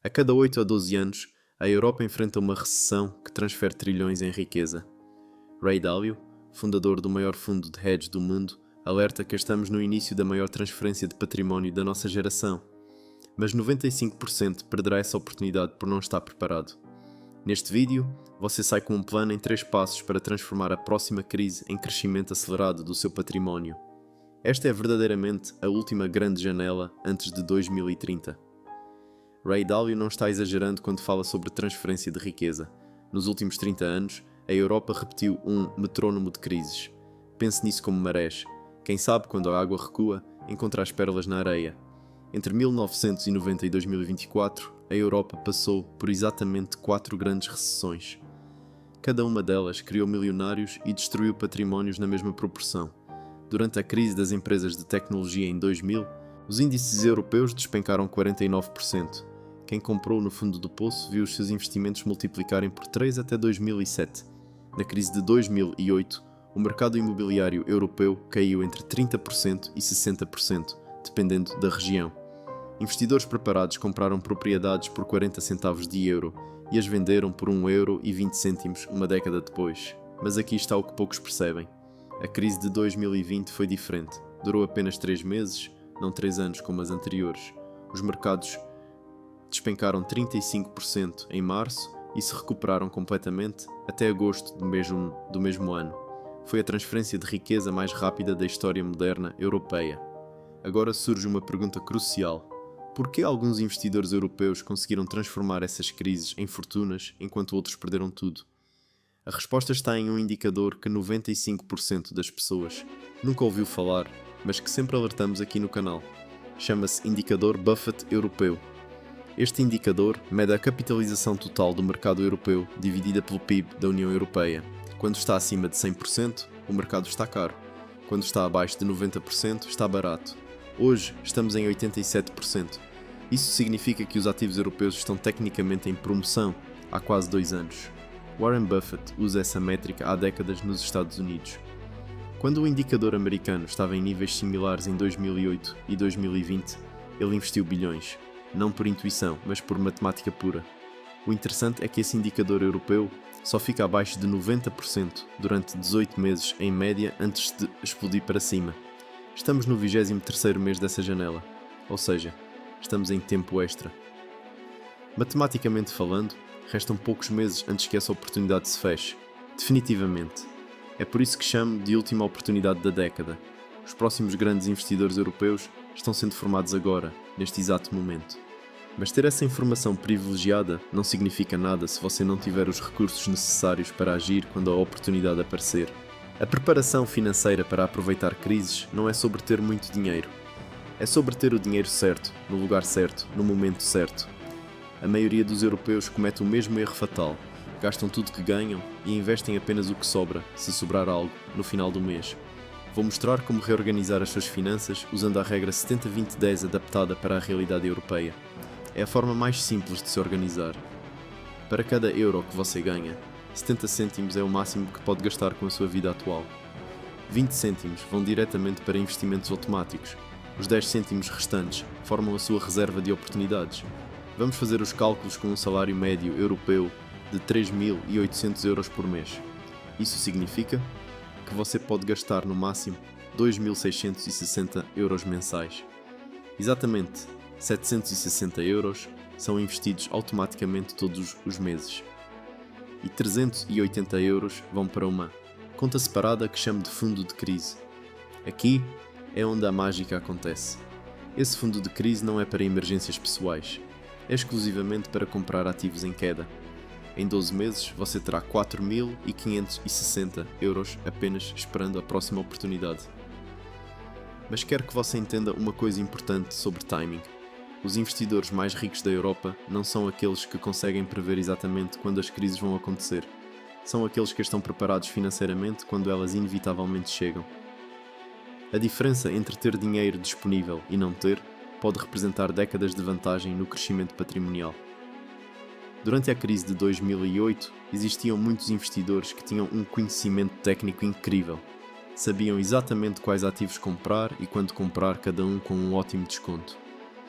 A cada 8 a 12 anos, a Europa enfrenta uma recessão que transfere trilhões em riqueza. Ray Dalio, fundador do maior fundo de hedge do mundo, alerta que estamos no início da maior transferência de património da nossa geração. Mas 95% perderá essa oportunidade por não estar preparado. Neste vídeo, você sai com um plano em 3 passos para transformar a próxima crise em crescimento acelerado do seu património. Esta é verdadeiramente a última grande janela antes de 2030. Ray Dalio não está exagerando quando fala sobre transferência de riqueza. Nos últimos 30 anos, a Europa repetiu um metrónomo de crises. Pense nisso como marés. Quem sabe, quando a água recua, encontra as pérolas na areia. Entre 1990 e 2024, a Europa passou por exatamente 4 grandes recessões. Cada uma delas criou milionários e destruiu patrimónios na mesma proporção. Durante a crise das empresas de tecnologia em 2000, os índices europeus despencaram 49%. Quem comprou no fundo do poço viu os seus investimentos multiplicarem por 3 até 2007. Na crise de 2008, o mercado imobiliário europeu caiu entre 30% e 60%, dependendo da região. Investidores preparados compraram propriedades por 40 centavos de euro e as venderam por 1,20 € uma década depois. Mas aqui está o que poucos percebem. A crise de 2020 foi diferente. Durou apenas 3 meses, não 3 anos como as anteriores. Os mercados despencaram 35% em março e se recuperaram completamente até agosto do mesmo ano. Foi a transferência de riqueza mais rápida da história moderna europeia. Agora surge uma pergunta crucial. Por que alguns investidores europeus conseguiram transformar essas crises em fortunas enquanto outros perderam tudo? A resposta está em um indicador que 95% das pessoas nunca ouviu falar, mas que sempre alertamos aqui no canal. Chama-se Indicador Buffett Europeu. Este indicador mede a capitalização total do mercado europeu dividida pelo PIB da União Europeia. Quando está acima de 100%, o mercado está caro. Quando está abaixo de 90%, está barato. Hoje, estamos em 87%. Isso significa que os ativos europeus estão tecnicamente em promoção há quase 2 anos. Warren Buffett usa essa métrica há décadas nos Estados Unidos. Quando o indicador americano estava em níveis similares em 2008 e 2020, ele investiu bilhões, não por intuição, mas por matemática pura. O interessante é que esse indicador europeu só fica abaixo de 90% durante 18 meses em média antes de explodir para cima. Estamos no 23º mês dessa janela, ou seja, estamos em tempo extra. Matematicamente falando, restam poucos meses antes que essa oportunidade se feche, definitivamente. É por isso que chamo de última oportunidade da década. Os próximos grandes investidores europeus estão sendo formados agora, neste exato momento. Mas ter essa informação privilegiada não significa nada se você não tiver os recursos necessários para agir quando a oportunidade aparecer. A preparação financeira para aproveitar crises não é sobre ter muito dinheiro. É sobre ter o dinheiro certo, no lugar certo, no momento certo. A maioria dos europeus comete o mesmo erro fatal. Gastam tudo que ganham e investem apenas o que sobra, se sobrar algo, no final do mês. Vou mostrar como reorganizar as suas finanças usando a regra 70-20-10 adaptada para a realidade europeia. É a forma mais simples de se organizar. Para cada euro que você ganha, 70 cêntimos é o máximo que pode gastar com a sua vida atual. 20 cêntimos vão diretamente para investimentos automáticos. Os 10 cêntimos restantes formam a sua reserva de oportunidades. Vamos fazer os cálculos com um salário médio europeu de 3.800 € por mês. Isso significa que você pode gastar no máximo 2.660 € mensais. Exatamente, 760 € são investidos automaticamente todos os meses. E 380 € vão para uma conta separada que chamo de fundo de crise. Aqui é onde a mágica acontece. Esse fundo de crise não é para emergências pessoais, é exclusivamente para comprar ativos em queda. Em 12 meses você terá 4.560 € apenas esperando a próxima oportunidade. Mas quero que você entenda uma coisa importante sobre timing. Os investidores mais ricos da Europa não são aqueles que conseguem prever exatamente quando as crises vão acontecer. São aqueles que estão preparados financeiramente quando elas inevitavelmente chegam. A diferença entre ter dinheiro disponível e não ter pode representar décadas de vantagem no crescimento patrimonial. Durante a crise de 2008, existiam muitos investidores que tinham um conhecimento técnico incrível. Sabiam exatamente quais ativos comprar e quando comprar cada um com um ótimo desconto,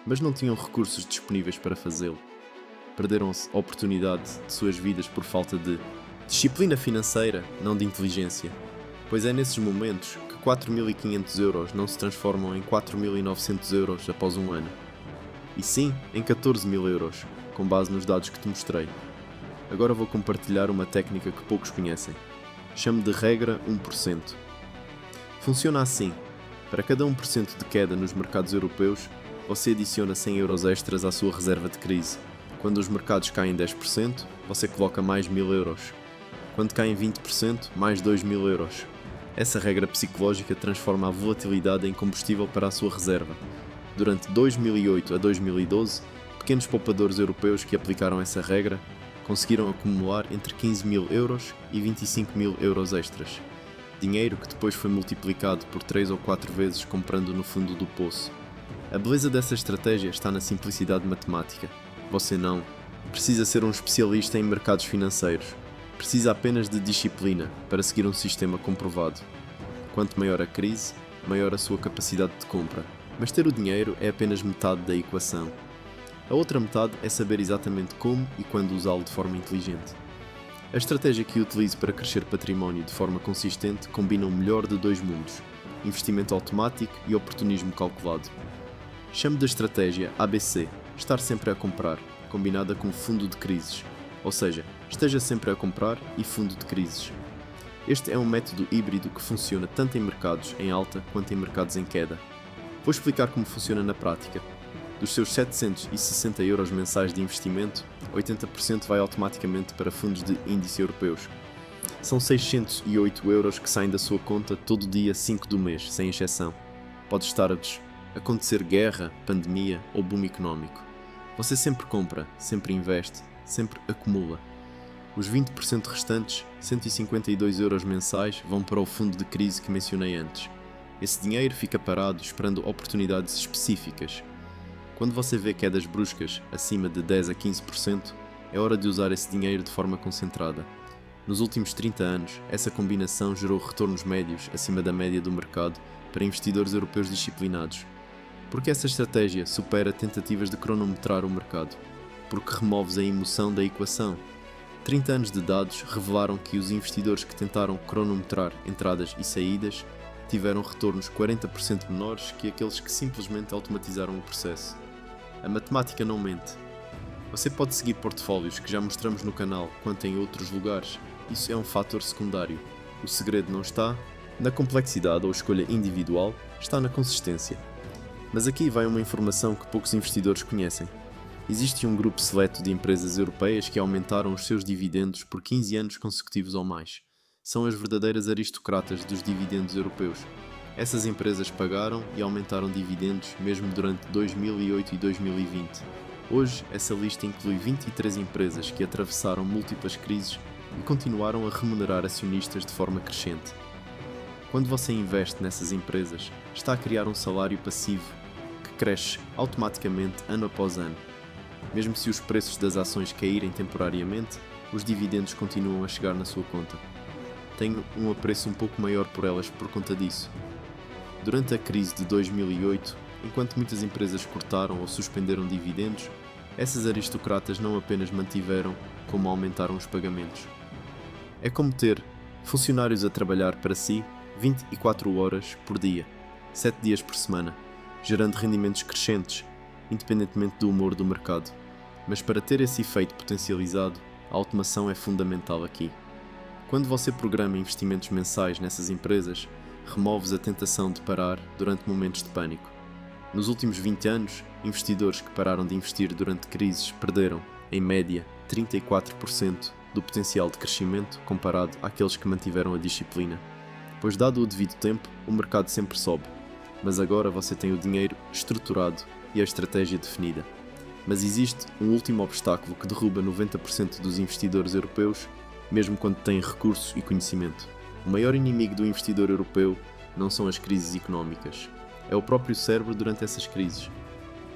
mas não tinham recursos disponíveis para fazê-lo. perderam a oportunidade de suas vidas por falta de disciplina financeira, não de inteligência. Pois é nesses momentos que 4.500 euros não se transformam em 4.900 euros após um ano. E sim, em 14.000 euros, com base nos dados que te mostrei. Agora vou compartilhar uma técnica que poucos conhecem. Chamo de regra 1%. Funciona assim. Para cada 1% de queda nos mercados europeus, você adiciona 100 euros extras à sua reserva de crise. Quando os mercados caem 10%, você coloca mais 1.000 euros. Quando caem 20%, mais 2.000 euros. Essa regra psicológica transforma a volatilidade em combustível para a sua reserva. Durante 2008 a 2012, pequenos poupadores europeus que aplicaram essa regra conseguiram acumular entre 15.000 euros e 25.000 euros extras. Dinheiro que depois foi multiplicado por 3 ou 4 vezes comprando no fundo do poço. A beleza dessa estratégia está na simplicidade matemática. Você não precisa ser um especialista em mercados financeiros. Precisa apenas de disciplina para seguir um sistema comprovado. Quanto maior a crise, maior a sua capacidade de compra. Mas ter o dinheiro é apenas metade da equação. A outra metade é saber exatamente como e quando usá-lo de forma inteligente. A estratégia que utilizo para crescer património de forma consistente combina o melhor de dois mundos: investimento automático e oportunismo calculado. Chamo de estratégia ABC, estar sempre a comprar, combinada com fundo de crises. Ou seja, esteja sempre a comprar e fundo de crises. Este é um método híbrido que funciona tanto em mercados em alta quanto em mercados em queda. Vou explicar como funciona na prática. Dos seus 760 euros mensais de investimento, 80% vai automaticamente para fundos de índice europeus. São 608 euros que saem da sua conta todo dia 5 do mês, sem exceção. Pode estar a acontecer guerra, pandemia ou boom económico. Você sempre compra, sempre investe, sempre acumula. Os 20% restantes, 152 euros mensais, vão para o fundo de crise que mencionei antes. Esse dinheiro fica parado esperando oportunidades específicas. Quando você vê quedas bruscas acima de 10 a 15%, é hora de usar esse dinheiro de forma concentrada. Nos últimos 30 anos, essa combinação gerou retornos médios acima da média do mercado para investidores europeus disciplinados. Porque essa estratégia supera tentativas de cronometrar o mercado. Porque removes a emoção da equação. 30 anos de dados revelaram que os investidores que tentaram cronometrar entradas e saídas tiveram retornos 40% menores que aqueles que simplesmente automatizaram o processo. A matemática não mente. Você pode seguir portfólios que já mostramos no canal quanto em outros lugares. Isso é um fator secundário. O segredo não está na complexidade ou escolha individual, está na consistência. Mas aqui vai uma informação que poucos investidores conhecem. Existe um grupo seleto de empresas europeias que aumentaram os seus dividendos por 15 anos consecutivos ou mais. São as verdadeiras aristocratas dos dividendos europeus. Essas empresas pagaram e aumentaram dividendos mesmo durante 2008 e 2020. Hoje, essa lista inclui 23 empresas que atravessaram múltiplas crises e continuaram a remunerar acionistas de forma crescente. Quando você investe nessas empresas, está a criar um salário passivo que cresce automaticamente ano após ano. Mesmo se os preços das ações caírem temporariamente, os dividendos continuam a chegar na sua conta. Tenho um apreço um pouco maior por elas por conta disso. Durante a crise de 2008, enquanto muitas empresas cortaram ou suspenderam dividendos, essas aristocratas não apenas mantiveram, como aumentaram os pagamentos. É como ter funcionários a trabalhar para si 24 horas por dia, 7 dias por semana, gerando rendimentos crescentes, independentemente do humor do mercado. Mas para ter esse efeito potencializado, a automação é fundamental aqui. Quando você programa investimentos mensais nessas empresas, removes a tentação de parar durante momentos de pânico. Nos últimos 20 anos, investidores que pararam de investir durante crises perderam, em média, 34% do potencial de crescimento comparado àqueles que mantiveram a disciplina. Pois, dado o devido tempo, o mercado sempre sobe. Mas agora você tem o dinheiro estruturado e a estratégia definida. Mas existe um último obstáculo que derruba 90% dos investidores europeus, mesmo quando têm recursos e conhecimento. O maior inimigo do investidor europeu não são as crises económicas. É o próprio cérebro durante essas crises.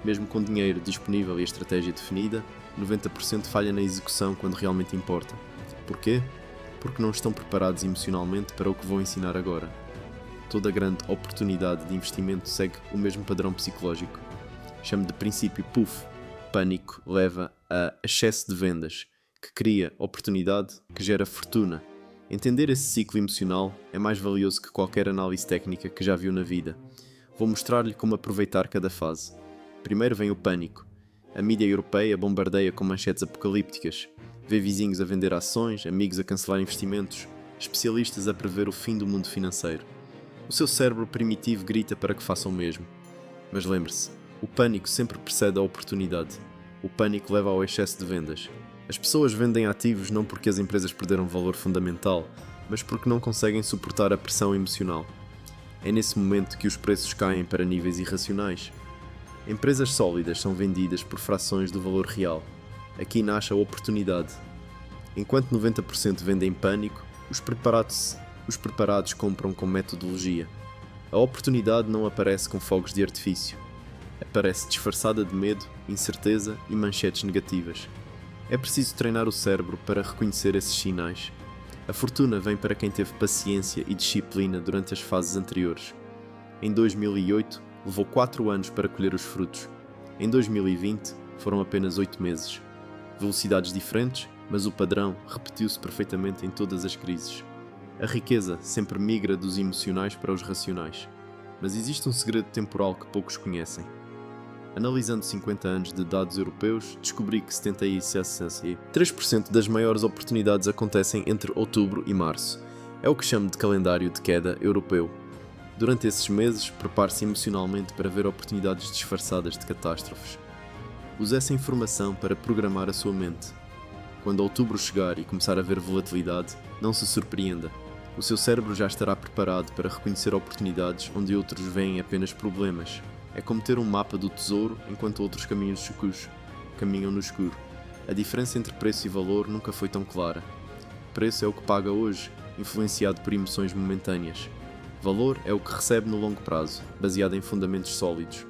Mesmo com dinheiro disponível e a estratégia definida, 90% falha na execução quando realmente importa. Porquê? Porque não estão preparados emocionalmente para o que vou ensinar agora. Toda grande oportunidade de investimento segue o mesmo padrão psicológico. Chamo de princípio PUF. Pânico leva a excesso de vendas, que cria oportunidade, que gera fortuna. Entender esse ciclo emocional é mais valioso que qualquer análise técnica que já viu na vida. Vou mostrar-lhe como aproveitar cada fase. Primeiro vem o pânico. A mídia europeia bombardeia com manchetes apocalípticas. Vê vizinhos a vender ações, amigos a cancelar investimentos, especialistas a prever o fim do mundo financeiro. O seu cérebro primitivo grita para que faça o mesmo. Mas lembre-se, o pânico sempre precede a oportunidade. O pânico leva ao excesso de vendas. As pessoas vendem ativos não porque as empresas perderam valor fundamental, mas porque não conseguem suportar a pressão emocional. É nesse momento que os preços caem para níveis irracionais. Empresas sólidas são vendidas por frações do valor real. Aqui nasce a oportunidade. Enquanto 90% vendem em pânico, os preparados compram com metodologia. A oportunidade não aparece com fogos de artifício. Aparece disfarçada de medo, incerteza e manchetes negativas. É preciso treinar o cérebro para reconhecer esses sinais. A fortuna vem para quem teve paciência e disciplina durante as fases anteriores. Em 2008, levou 4 anos para colher os frutos. Em 2020, foram apenas 8 meses. Velocidades diferentes, mas o padrão repetiu-se perfeitamente em todas as crises. A riqueza sempre migra dos emocionais para os racionais. Mas existe um segredo temporal que poucos conhecem. Analisando 50 anos de dados europeus, descobri que 3% das maiores oportunidades acontecem entre outubro e março. É o que chamo de calendário de queda europeu. Durante esses meses, prepare-se emocionalmente para ver oportunidades disfarçadas de catástrofes. Use essa informação para programar a sua mente. Quando outubro chegar e começar a ver volatilidade, não se surpreenda. O seu cérebro já estará preparado para reconhecer oportunidades onde outros veem apenas problemas. É como ter um mapa do tesouro enquanto outros caminham no escuro. A diferença entre preço e valor nunca foi tão clara. Preço é o que paga hoje, influenciado por emoções momentâneas. Valor é o que recebe no longo prazo, baseado em fundamentos sólidos.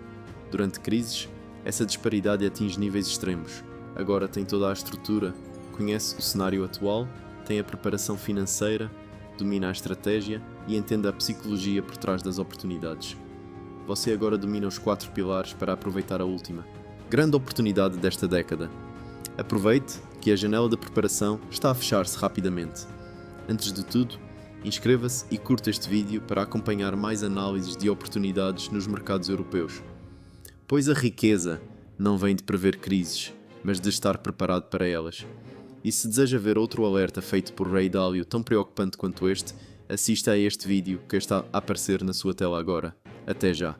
Durante crises, essa disparidade atinge níveis extremos. Agora tem toda a estrutura, conhece o cenário atual, tem a preparação financeira, domina a estratégia e entende a psicologia por trás das oportunidades. Você agora domina os 4 pilares para aproveitar a última. Grande oportunidade desta década. Aproveite que a janela de preparação está a fechar-se rapidamente. Antes de tudo, inscreva-se e curta este vídeo para acompanhar mais análises de oportunidades nos mercados europeus. Pois a riqueza não vem de prever crises, mas de estar preparado para elas. E se deseja ver outro alerta feito por Ray Dalio tão preocupante quanto este, assista a este vídeo que está a aparecer na sua tela agora. Até já!